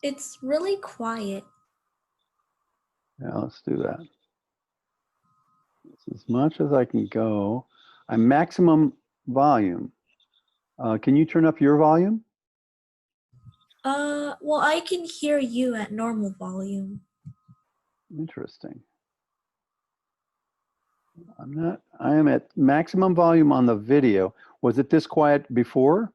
It's really quiet. Yeah, let's do that. It's as much as I can go. I'm maximum volume. Can you turn up your volume? Well, I can hear you at normal volume. Interesting. I am at maximum volume on the video. Was it this quiet before?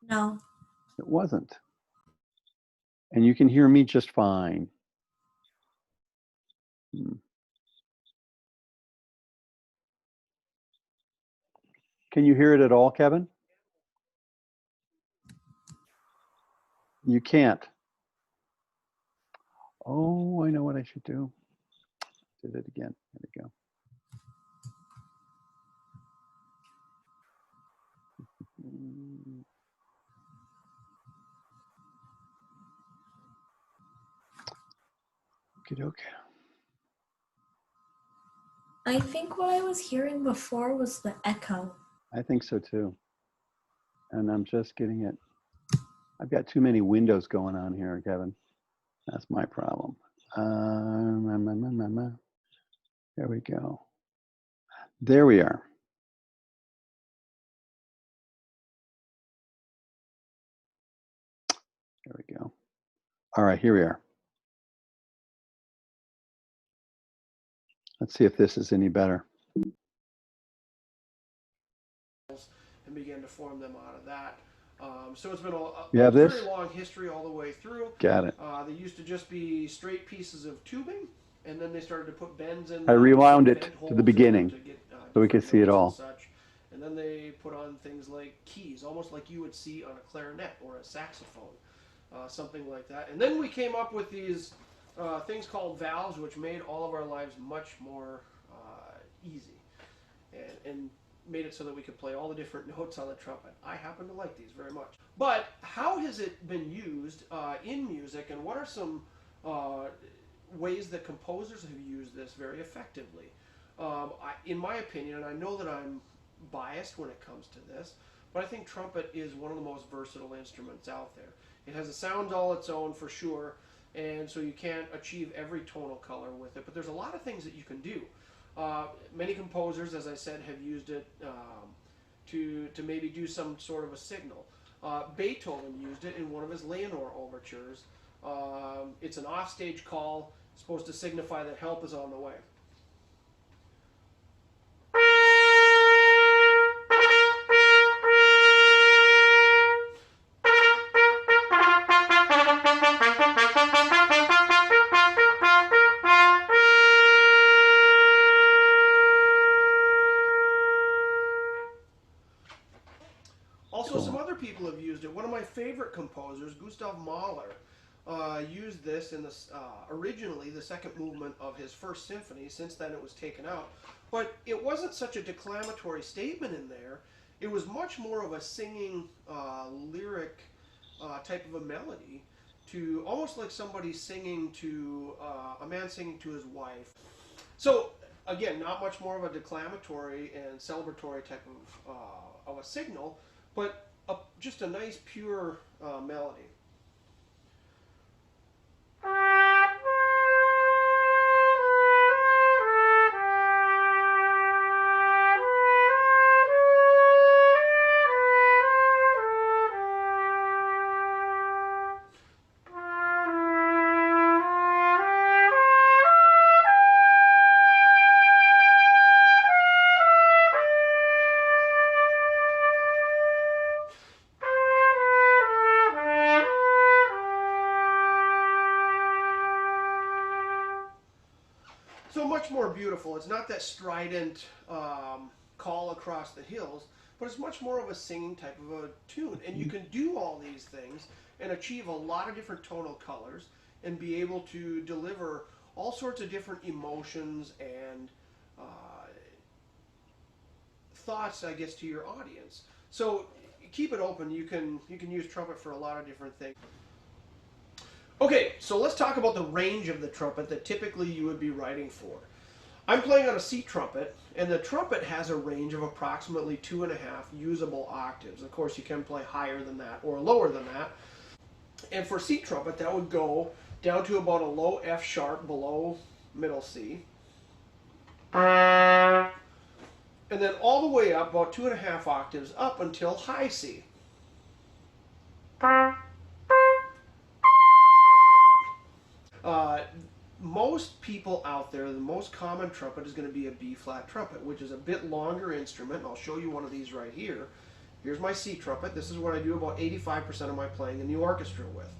No. It wasn't. And you can hear me just fine. Can you hear it at all, Kevin? You can't. Oh, I know what I should do. Did it again. There we go. Okay. I think what I was hearing before was the echo. I think so too. And I'm just getting it. I've got too many windows going on here, Kevin. That's my problem. There we go. There we are. There we go. All right, here we are. Let's see if this is any better. And began to form them out of that. So it's been a very long history all the way through. Got it. They used to just be straight pieces of tubing, and then they started to put bends in. I rewound it to the beginning so we could see it all. And then they put on things like keys, almost like you would see on a clarinet or a saxophone, something like that. And then we came up with these things called valves, which made all of our lives much more easy, and made it so that we could play all the different notes on the trumpet. I happen to like these very much. But how has it been used in music, and what are some ways that composers have used this very effectively? In my opinion, and I know that I'm biased when it comes to this, but I think trumpet is one of the most versatile instruments out there. It has a sound all its own for sure, and so you can't achieve every tonal color with it, but there's a lot of things that you can do. Many composers, as I said, have used it to maybe do some sort of a signal. Beethoven used it in one of his Leonore overtures. It's an offstage call, supposed to signify that help is on the way. Also, some other people have used it. One of my favorite composers, Gustav Mahler, used this in originally the second movement of his first symphony. Since then it was taken out. But it wasn't such a declamatory statement in there. It was much more of a singing, lyric type of a melody, to almost like somebody singing to, a man singing to his wife. So, again, not much more of a declamatory and celebratory type of a signal, but just a nice, pure melody. So much more beautiful. It's not that strident call across the hills, but it's much more of a singing type of a tune. And you can do all these things and achieve a lot of different tonal colors and be able to deliver all sorts of different emotions and thoughts, I guess, to your audience. So keep it open. You can use trumpet for a lot of different things. Okay, so let's talk about the range of the trumpet that typically you would be writing for. I'm playing on a C trumpet, and the trumpet has a range of approximately 2.5 usable octaves. Of course, you can play higher than that or lower than that. And for C trumpet, that would go down to about a low F sharp below middle C. And then all the way up, about 2.5 octaves up until high C. Most people out there, the most common trumpet is going to be a B flat trumpet, which is a bit longer instrument. I'll show you one of these right here. Here's my C trumpet. This is what I do about 85% of my playing in the orchestra with.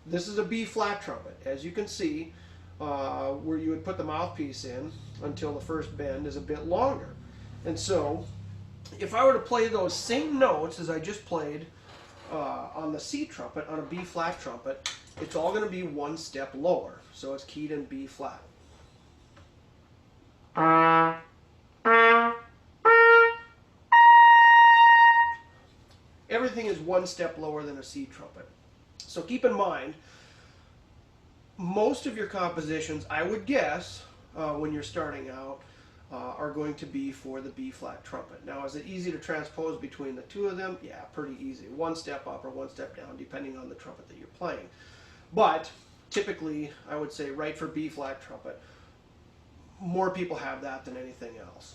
This is a B flat trumpet. As you can see, where you would put the mouthpiece in until the first bend is a bit longer. And so, if I were to play those same notes as I just played on the C trumpet, on a B flat trumpet, it's all going to be one step lower. So it's keyed in B flat. Everything is one step lower than a C trumpet. So keep in mind, most of your compositions, I would guess, when you're starting out, are going to be for the B flat trumpet. Now, is it easy to transpose between the two of them? Yeah, pretty easy. One step up or one step down, depending on the trumpet that you're playing. But typically, I would say right for B flat trumpet, more people have that than anything else.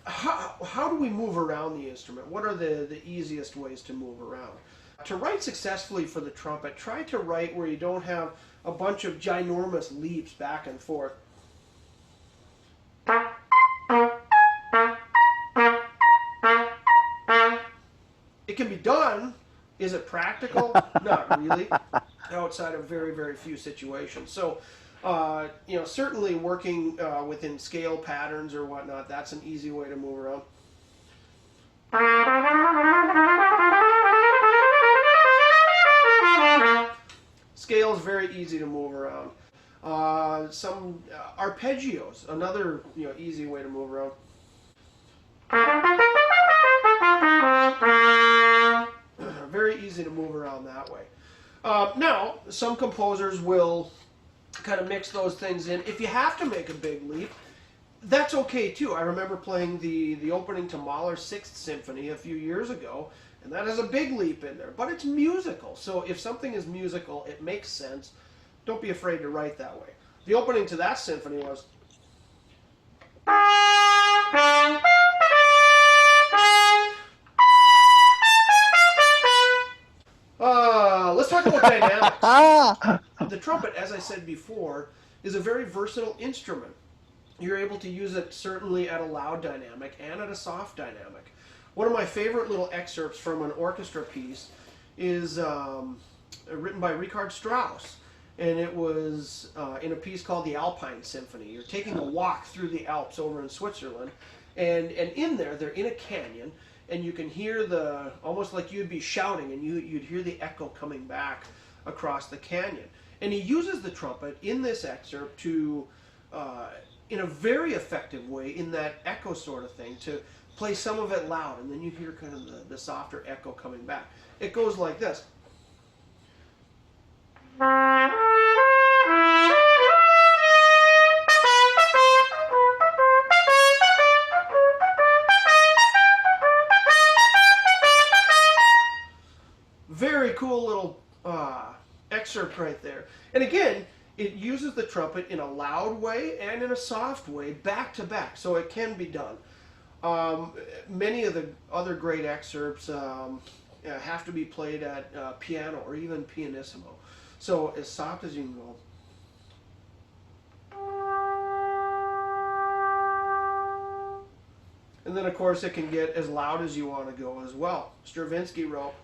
How do we move around the instrument? What are the easiest ways to move around? To write successfully for the trumpet, try to write where you don't have a bunch of ginormous leaps back and forth. It can be done. Is it practical? Not really, outside of very, very few situations. So, certainly working within scale patterns or whatnot, that's an easy way to move around. Scale is very easy to move around. Some arpeggios, another easy way to move around. Very easy to move around that way. Now, some composers will kind of mix those things in. If you have to make a big leap, that's okay too. I remember playing the opening to Mahler's Sixth Symphony a few years ago, and that has a big leap in there, but it's musical. So if something is musical, it makes sense. Don't be afraid to write that way. The opening to that symphony was... let's talk about dynamics. The trumpet, as I said before, is a very versatile instrument. You're able to use it certainly at a loud dynamic and at a soft dynamic. One of my favorite little excerpts from an orchestra piece is written by Richard Strauss, and it was in a piece called the Alpine Symphony. You're taking a walk through the Alps over in Switzerland, and in there, they're in a canyon, and you can hear almost like you'd be shouting, and you'd hear the echo coming back across the canyon. And he uses the trumpet in this excerpt to, in a very effective way, in that echo sort of thing, to play some of it loud, and then you hear kind of the softer echo coming back. It goes like this. Very cool little excerpt right there. And again, it uses the trumpet in a loud way and in a soft way, back to back, so it can be done. Many of the other great excerpts have to be played at piano or even pianissimo. So as soft as you can go. And then, of course, it can get as loud as you want to go as well. Stravinsky wrote,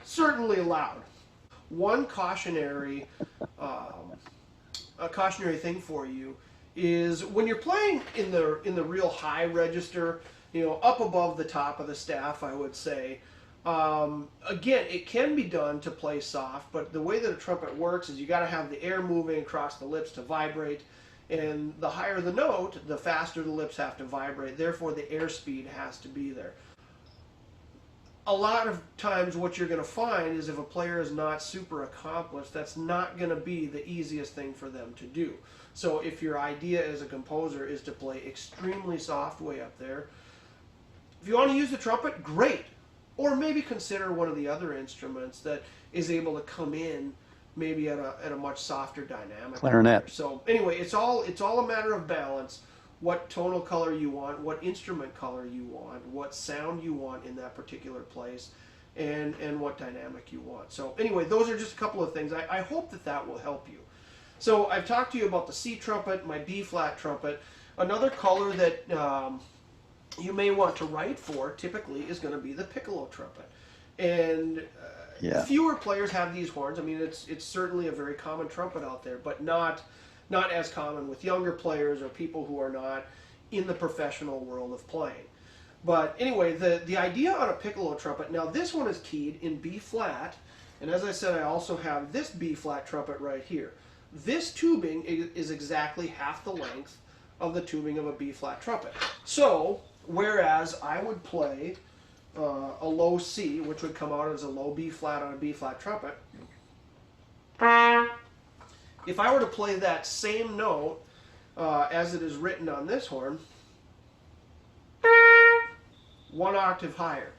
certainly loud. One cautionary thing for you is when you're playing in the real high register, up above the top of the staff, I would say. Again, it can be done to play soft, but the way that a trumpet works is you got to have the air moving across the lips to vibrate, and the higher the note, the faster the lips have to vibrate. Therefore, the airspeed has to be there. a lot of times what you're going to find is if a player is not super accomplished, that's not going to be the easiest thing for them to do. So if your idea as a composer is to play extremely soft way up there, if you want to use the trumpet, great. Or maybe consider one of the other instruments that is able to come in maybe at a much softer dynamic. Clarinet. So anyway, it's all a matter of balance. What tonal color you want, what instrument color you want, what sound you want in that particular place, and what dynamic you want. So anyway, those are just a couple of things. I hope that will help you. So I've talked to you about the C trumpet, my B flat trumpet. Another color that you may want to write for typically is going to be the piccolo trumpet. And fewer players have these horns. I mean, it's certainly a very common trumpet out there, but not as common with younger players or people who are not in the professional world of playing. But anyway, the idea on a piccolo trumpet, now this one is keyed in B flat, and as I said, I also have this B flat trumpet right here. This tubing is exactly half the length of the tubing of a B flat trumpet. So, whereas I would play a low C, which would come out as a low B flat on a B flat trumpet, if I were to play that same note as it is written on this horn, one octave higher.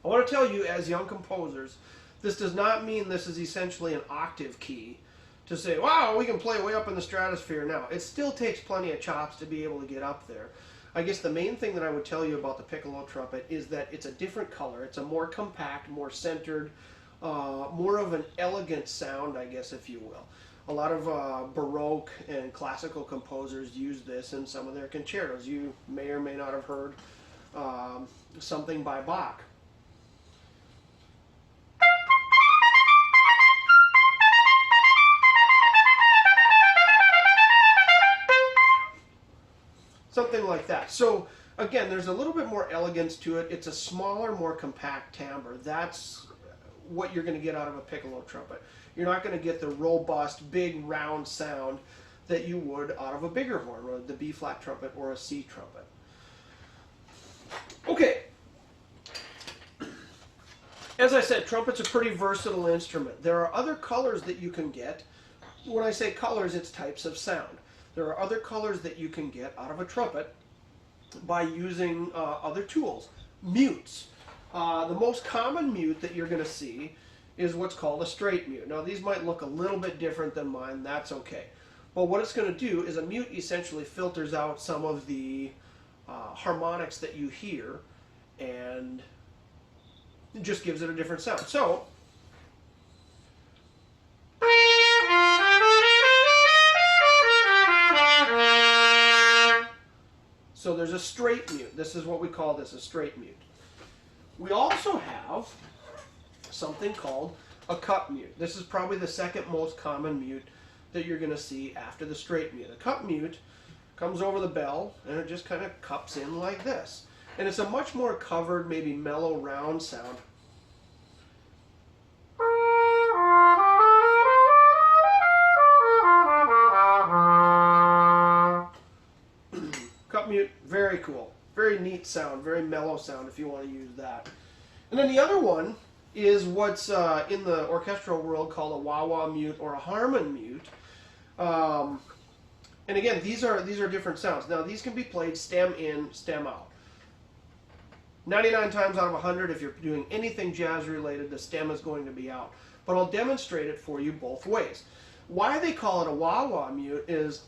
I want to tell you, as young composers, this does not mean this is essentially an octave key to say, wow, we can play way up in the stratosphere now. It still takes plenty of chops to be able to get up there. I guess the main thing that I would tell you about the piccolo trumpet is that it's a different color. It's a more compact, more centered, more of an elegant sound, I guess, if you will. A lot of Baroque and classical composers use this in some of their concertos. You may or may not have heard something by Bach. Something like that. So again, there's a little bit more elegance to it. It's a smaller, more compact timbre. That's what you're going to get out of a piccolo trumpet. You're not going to get the robust, big, round sound that you would out of a bigger horn, or the B flat trumpet or a C trumpet. Okay. As I said, trumpet's a pretty versatile instrument. There are other colors that you can get. When I say colors, it's types of sound. There are other colors that you can get out of a trumpet by using other tools. Mutes. The most common mute that you're going to see is what's called a straight mute. Now these might look a little bit different than mine, that's okay. But what it's going to do is a mute essentially filters out some of the harmonics that you hear and it just gives it a different sound. So there's a straight mute. This is what we call this, a straight mute. We also have something called a cup mute. This is probably the second most common mute that you're going to see after the straight mute. A cup mute comes over the bell and it just kind of cups in like this. And it's a much more covered, maybe mellow, round sound. Cup mute, very cool. Very neat sound, very mellow sound if you want to use that. And then the other one is what's in the orchestral world called a wah-wah mute or a Harmon mute. And again, these are different sounds. Now these can be played stem in, stem out. 99 times out of 100, if you're doing anything jazz related, the stem is going to be out. But I'll demonstrate it for you both ways. Why they call it a wah-wah mute is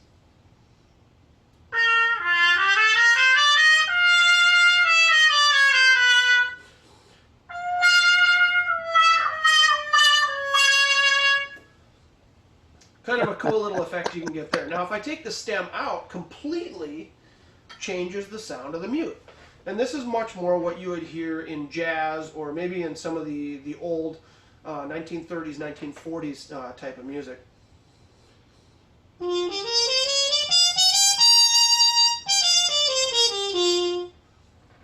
kind of a cool little effect you can get there. Now if I take the stem out, completely changes the sound of the mute. And this is much more what you would hear in jazz or maybe in some of the old 1930s, 1940s type of music.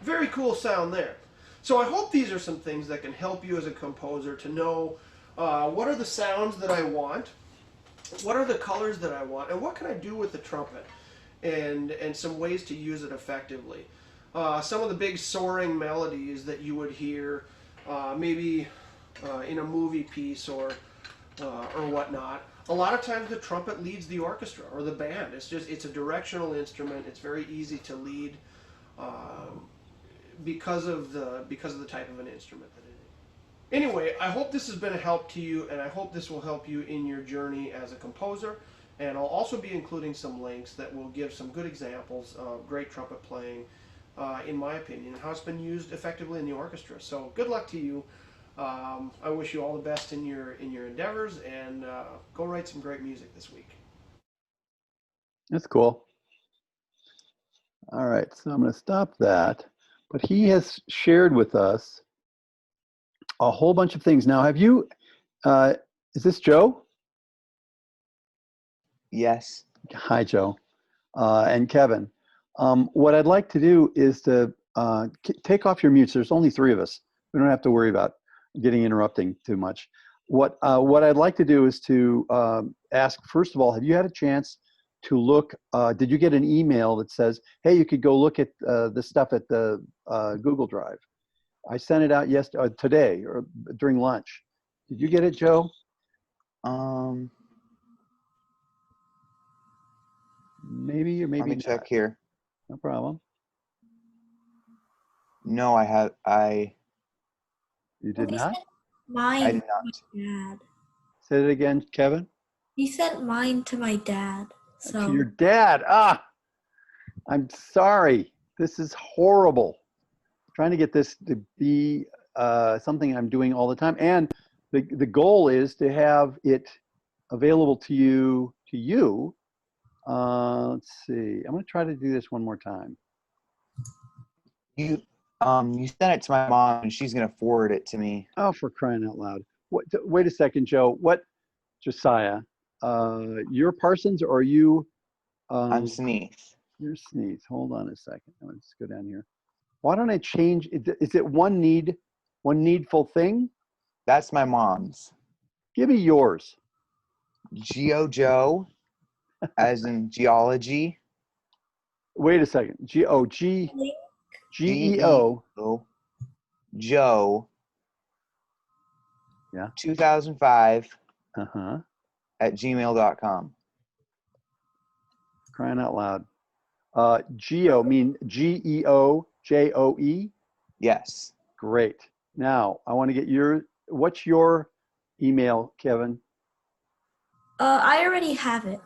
Very cool sound there. So I hope these are some things that can help you as a composer to know what are the sounds that I want, what are the colors that I want, and what can I do with the trumpet, and some ways to use it effectively. Some of the big soaring melodies that you would hear maybe in a movie piece or whatnot. A lot of times the trumpet leads the orchestra or the band. It's a directional instrument. It's very easy to lead because of the type of an instrument that it is. Anyway, I hope this has been a help to you, and I hope this will help you in your journey as a composer. And I'll also be including some links that will give some good examples of great trumpet playing, in my opinion, and how it's been used effectively in the orchestra. So good luck to you. I wish you all the best in your endeavors, and go write some great music this week. That's cool. All right, so I'm going to stop that. But he has shared with us a whole bunch of things. Now, have you, is this Joe? Yes. Hi, Joe. And Kevin. What I'd like to do is to take off your mutes. There's only 3 of us. We don't have to worry about getting interrupting too much. What I'd like to do is to ask, first of all, have you had a chance to look, did you get an email that says, hey, you could go look at the stuff at the Google Drive? I sent it out today or during lunch. Did you get it, Joe? Maybe or maybe Let me not. check here. No problem. No, You did not? Mine I did to not. my dad. Say it again, Kevin. He sent mine to my dad. So To your dad. I'm sorry. This is horrible. Trying to get this to be something I'm doing all the time. And the goal is to have it available to you. Let's see. I'm going to try to do this one more time. You sent it to my mom, and she's gonna forward it to me. Oh, for crying out loud. Wait a second, Joe. Josiah, you're Parsons or are you? I'm Sneath. You're Sneeze. Hold on a second. Let's go down here. Why don't I change? Is it one needful thing? That's my mom's. Give me yours. Joe, as in geology. Wait a second. GEO. Joe. Yeah. 2005 Uh-huh. at gmail.com. Crying out loud. Geo mean GEOJOE? Yes. Great. Now I want to get what's your email, Kevin? I already have it.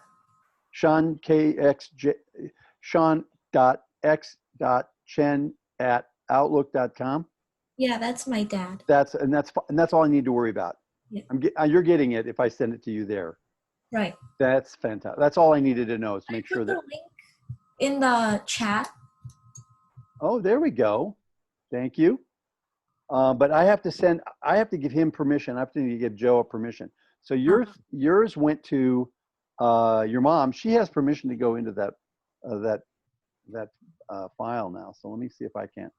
Sean.x.chen@outlook.com. Yeah, that's my dad. That's all I need to worry about. Yeah. You're getting it if I send it to you there. Right. That's fantastic. That's all I needed to know is to make sure Put the that. link in the chat. Oh, there we go. Thank you. But I have to give him permission. I have to give Joe a permission. So yours went to your mom. She has permission to go into that file now. So let me see if I can.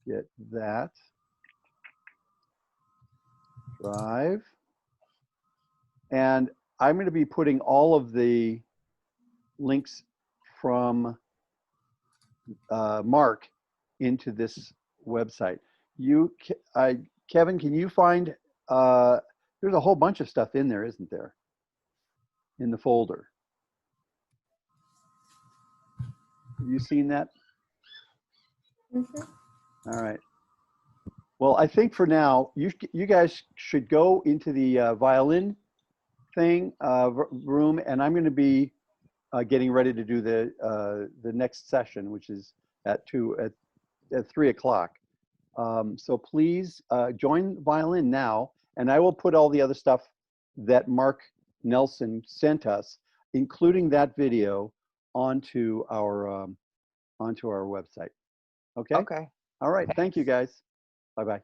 Get that drive. And I'm going to be putting all of the links from Mark into this website. Kevin, can you find, there's a whole bunch of stuff in there, isn't there? In the folder. Have you seen that? Mm-hmm. All right. Well, I think for now, you guys should go into the violin thing room, and I'm going to be getting ready to do the next session, which is at 3 o'clock. So please join violin now, and I will put all the other stuff that Mark Nelson sent us, including that video, onto our website. Okay. Okay. All right. Thank you, guys. Bye-bye.